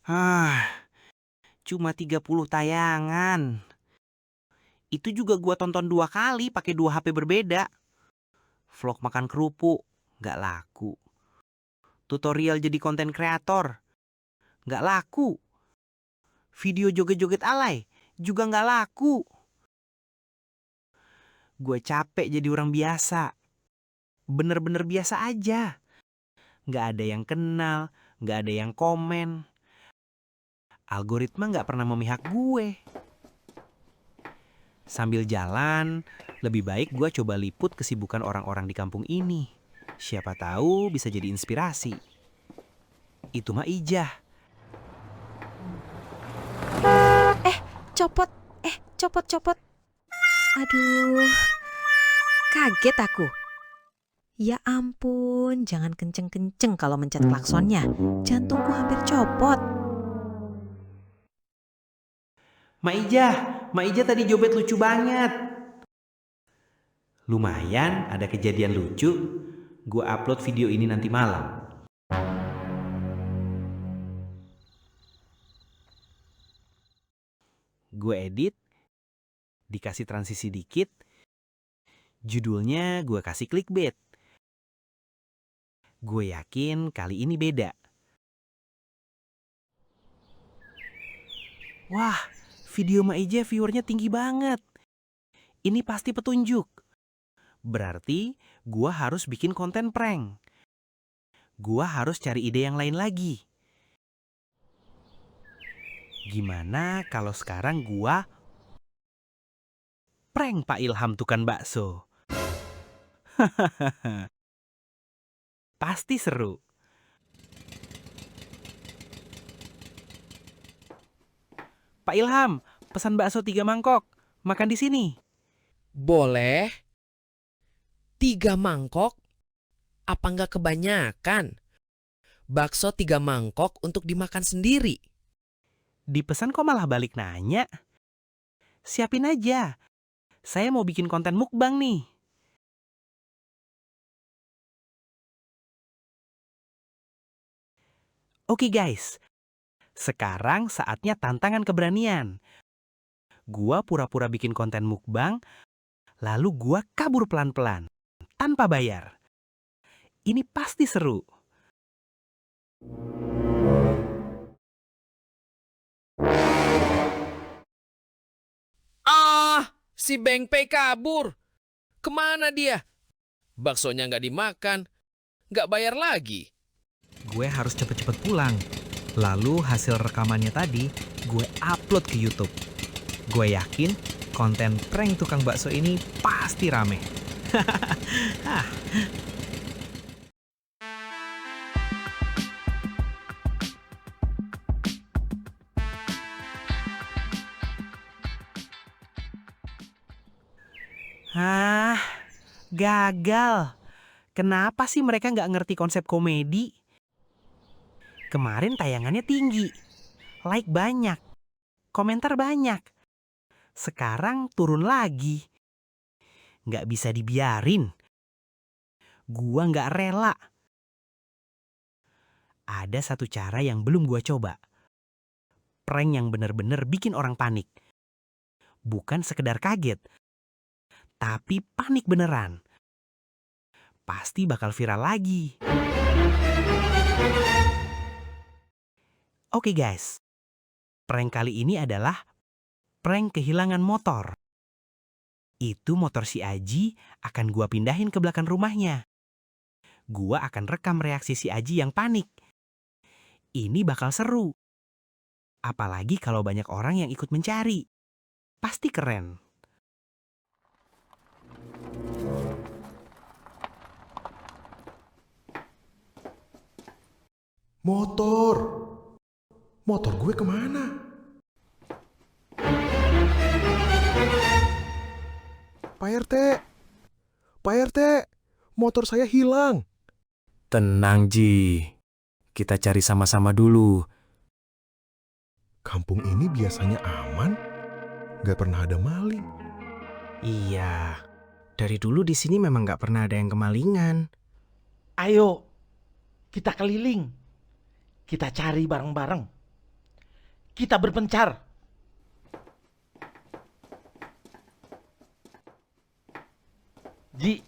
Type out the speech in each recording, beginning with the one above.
Ah, cuma 30 tayangan. Itu juga gua tonton 2 kali pakai 2 HP berbeda. Vlog makan kerupuk, nggak laku. Tutorial jadi konten kreator, nggak laku. Video joget-joget alay, juga nggak laku. Gue capek jadi orang biasa. Bener-bener biasa aja. Nggak ada yang kenal, nggak ada yang komen. Algoritma nggak pernah memihak gue. Sambil jalan, lebih baik gue coba liput kesibukan orang-orang di kampung ini. Siapa tahu bisa jadi inspirasi. Itu mah Ijah. Copot, copot. Aduh, kaget aku. Ya ampun, jangan kenceng-kenceng kalau mencet klaksonnya. Jantungku hampir copot. Mak Ijah tadi joget lucu banget. Lumayan ada kejadian lucu. Gue upload video ini nanti malam. Gue edit, dikasih transisi dikit, judulnya gue kasih clickbait. Gue yakin kali ini beda. Wah, video Maija viewernya tinggi banget. Ini pasti petunjuk. Berarti gue harus bikin konten prank. Gue harus cari ide yang lain lagi. Gimana kalau sekarang gue prank Pak Ilham tukang bakso? Pasti seru. Pak Ilham, pesan bakso 3 mangkok. Makan di sini. Boleh? 3 mangkok? Apa nggak kebanyakan? Bakso 3 mangkok untuk dimakan sendiri. Dipesan kok malah balik nanya? Siapin aja. Saya mau bikin konten mukbang nih. Oke guys, sekarang saatnya tantangan keberanian. Gua pura-pura bikin konten mukbang, lalu gua kabur pelan-pelan, tanpa bayar. Ini pasti seru. Ah, si Beng Pei kabur. Kemana dia? Baksonya nggak dimakan, nggak bayar lagi. Gue harus cepet-cepet pulang. Lalu hasil rekamannya tadi, gue upload ke YouTube. Gue yakin konten prank tukang bakso ini pasti rame. Hah, gagal. Kenapa sih mereka nggak ngerti konsep komedi? Kemarin tayangannya tinggi, like banyak, komentar banyak. Sekarang turun lagi. Nggak bisa dibiarin. Gua nggak rela. Ada satu cara yang belum gua coba. Prank yang bener-bener bikin orang panik. Bukan sekedar kaget, tapi panik beneran. Pasti bakal viral lagi. Oke guys, prank kali ini adalah prank kehilangan motor. Itu motor si Aji akan gua pindahin ke belakang rumahnya. Gua akan rekam reaksi si Aji yang panik. Ini bakal seru. Apalagi kalau banyak orang yang ikut mencari. Pasti keren. Motor! Motor gue kemana? Pak RT! Pak RT! Motor saya hilang! Tenang, Ji. Kita cari sama-sama dulu. Kampung ini biasanya aman. Gak pernah ada maling. Iya, dari dulu di sini memang nggak pernah ada yang kemalingan. Ayo, kita keliling. Kita cari bareng-bareng. kita berpencar. Ji,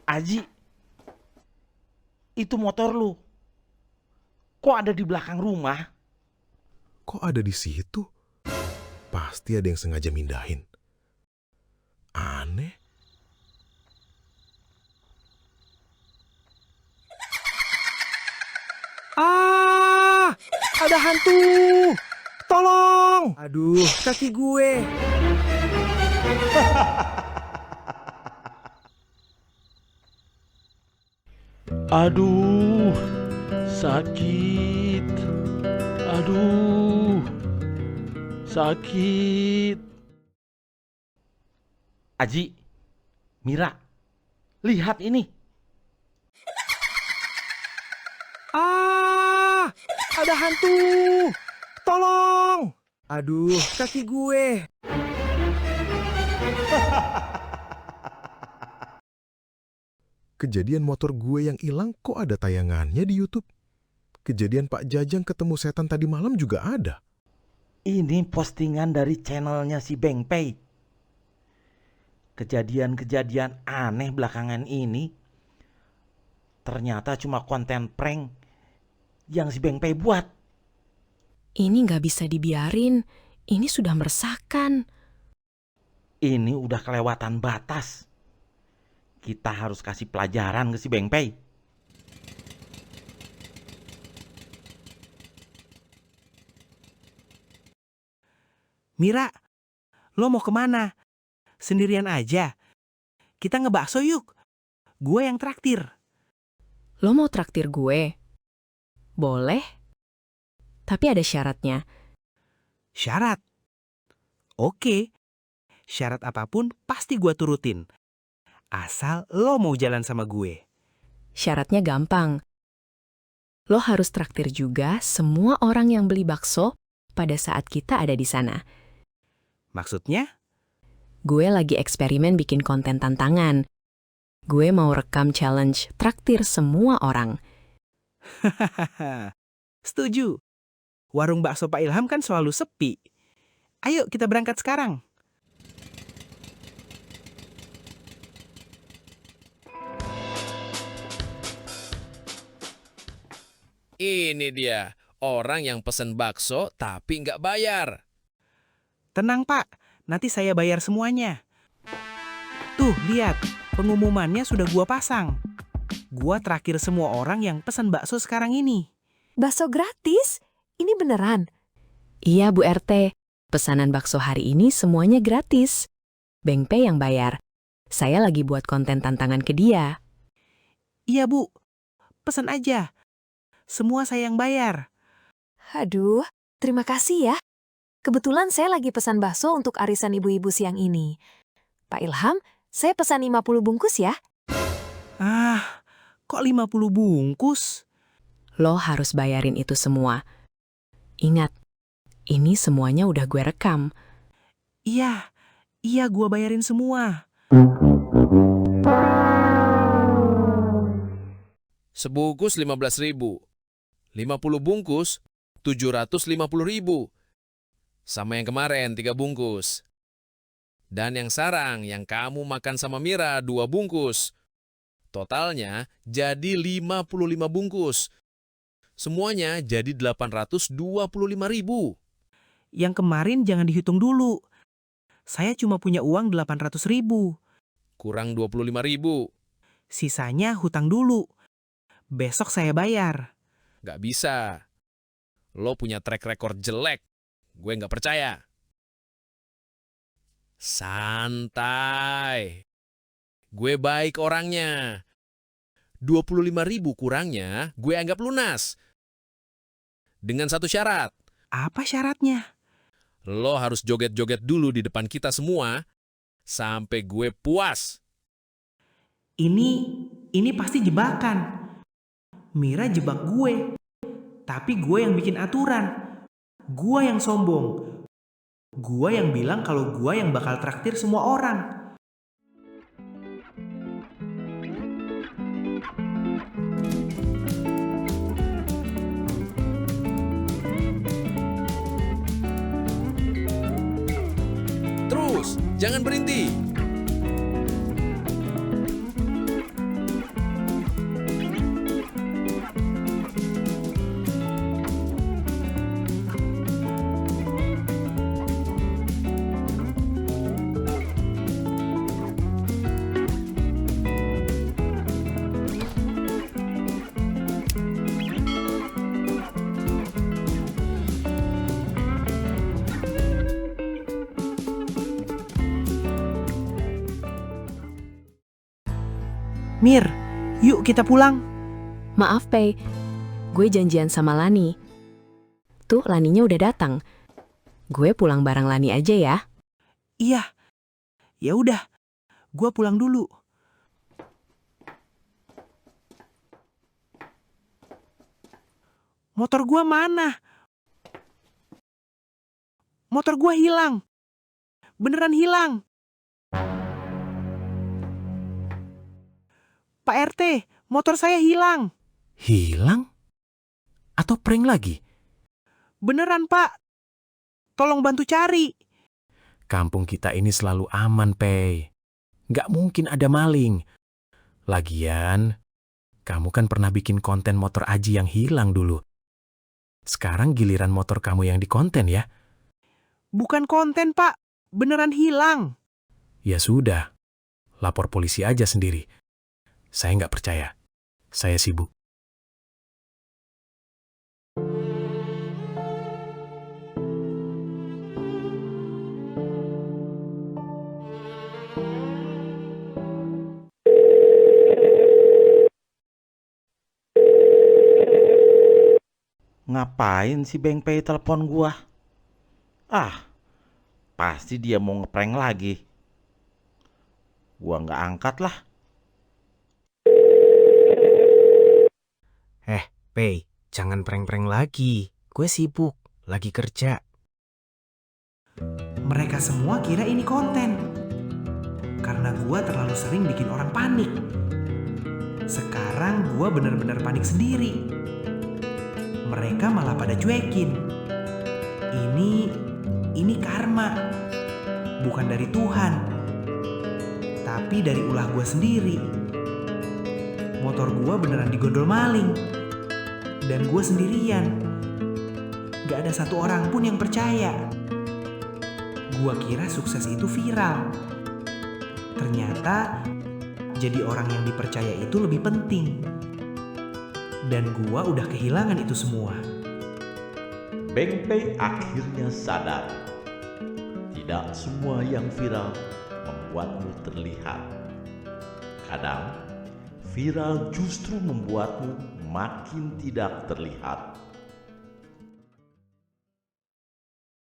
Aji, itu motor lu. Kok ada di belakang rumah? Kok ada di situ? Pasti ada yang sengaja mindahin. Aneh. Ah! Ada hantu! Tolong! Aduh, kaki gue. Aduh, sakit. Aduh, sakit. Aji, Mira, lihat ini. Ah! Ada hantu! Tolong! Aduh, kaki gue. Kejadian motor gue yang hilang kok ada tayangannya di YouTube? Kejadian Pak Jajang ketemu setan tadi malam juga ada. Ini postingan dari channelnya si Beng Pei. Kejadian-kejadian aneh belakangan ini ternyata cuma konten prank yang si Beng Pei buat. Ini nggak bisa dibiarin. Ini sudah meresahkan. Ini udah kelewatan batas. Kita harus kasih pelajaran ke si Beng Pei. Mira, lo mau kemana? Sendirian aja. Kita ngebakso yuk. Gue yang traktir. Lo mau traktir gue? Boleh. Tapi ada syaratnya. Syarat? Oke. Syarat apapun pasti gue turutin. Asal lo mau jalan sama gue. Syaratnya gampang. Lo harus traktir juga semua orang yang beli bakso pada saat kita ada di sana. Maksudnya? Gue lagi eksperimen bikin konten tantangan. Gue mau rekam challenge traktir semua orang. Hahaha. Setuju. Warung bakso Pak Ilham kan selalu sepi. Ayo kita berangkat sekarang. Ini dia, orang yang pesen bakso tapi nggak bayar. Tenang Pak, nanti saya bayar semuanya. Tuh lihat, pengumumannya sudah gua pasang. Gua traktir semua orang yang pesan bakso sekarang ini. Bakso gratis? Ini beneran? Iya Bu RT, pesanan bakso hari ini semuanya gratis. Beng Pei yang bayar. Saya lagi buat konten tantangan ke dia. Iya Bu, pesan aja. Semua saya yang bayar. Aduh, terima kasih ya. Kebetulan saya lagi pesan bakso untuk arisan ibu-ibu siang ini. Pak Ilham, saya pesan 50 bungkus ya. Ah, kok 50 bungkus? Lo harus bayarin itu semua. Ingat, ini semuanya udah gue rekam. Iya, gua bayarin semua. Sebungkus 15.000. 50 bungkus 750.000. Sama yang kemarin 3 bungkus. Dan yang sarang yang kamu makan sama Mira 2 bungkus. Totalnya jadi 55 bungkus. Semuanya jadi 825.000. Yang kemarin jangan dihitung dulu. Saya cuma punya uang 800.000. Kurang 25.000. Sisanya hutang dulu. Besok saya bayar. Gak bisa. Lo punya track record jelek. Gue gak percaya. Santai. Gue baik orangnya. 25.000 kurangnya gue anggap lunas. Dengan satu syarat. Apa syaratnya? Lo harus joget-joget dulu di depan kita semua sampai gue puas. Ini pasti jebakan. Mira jebak gue. Tapi gue yang bikin aturan. Gue yang sombong. Gue yang bilang kalau gue yang bakal traktir semua orang. jangan berhenti. Mir, yuk kita pulang. Maaf, Pei. Gue janjian sama Lani. Tuh, Laninya udah datang. Gue pulang bareng Lani aja ya. Iya. Ya udah, gua pulang dulu. Motor gua mana? Motor gua hilang. Beneran hilang. Pak RT, motor saya hilang. Hilang? Atau prank lagi? Beneran, Pak. Tolong bantu cari. Kampung kita ini selalu aman, Pei. Nggak mungkin ada maling. Lagian, kamu kan pernah bikin konten motor Aji yang hilang dulu. Sekarang giliran motor kamu yang dikonten ya? Bukan konten, Pak. Beneran hilang. Ya sudah, lapor polisi aja sendiri. Saya nggak percaya. Saya sibuk. Ngapain si Beng Pei telepon gua? Ah, pasti dia mau ngeprank lagi. Gua nggak angkat lah. Pei, jangan prank-prank lagi. Gue sibuk, lagi kerja. Mereka semua kira ini konten. Karena gua terlalu sering bikin orang panik. Sekarang gua bener-bener panik sendiri. Mereka malah pada cuekin. Ini karma. Bukan dari Tuhan. Tapi dari ulah gua sendiri. Motor gua beneran digondol maling. Dan gue sendirian. Gak ada satu orang pun yang percaya. Gue kira sukses itu viral. Ternyata jadi orang yang dipercaya itu lebih penting. Dan gue udah kehilangan itu semua. Beng Pei akhirnya sadar. Tidak semua yang viral membuatmu terlihat. Kadang viral justru membuatmu makin tidak terlihat.